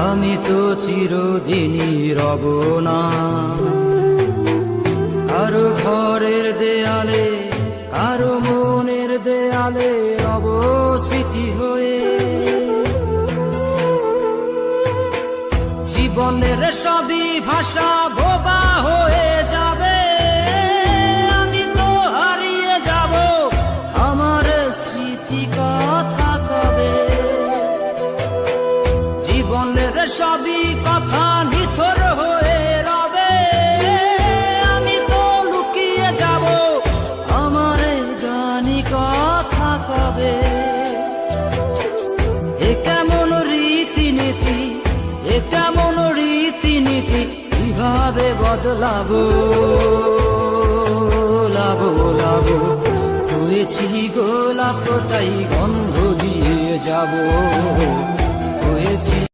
আমি তো চিরদিনই রব না কারো ঘরের দেয়ালে, কারো মনের দেয়ালে রব স্মৃতি হয়ে। জীবনের সবই ভাষা বোবা হয়ে যাবে, আমি তো হারিয়ে যাব, আমার স্মৃতি কথা কবে। জীবনের সবই কথা নিথর হয়ে রবে, আমি তো লুকিয়ে যাব, আমার জানি কথা কবে। এ কেমন রীতিনীতি, এ কেমন রীতিনীতি, কিভাবে বদলাবো লাবো লাবো। হয়েছি গোলাপ তাই গন্ধ দিয়ে যাব, হয়েছি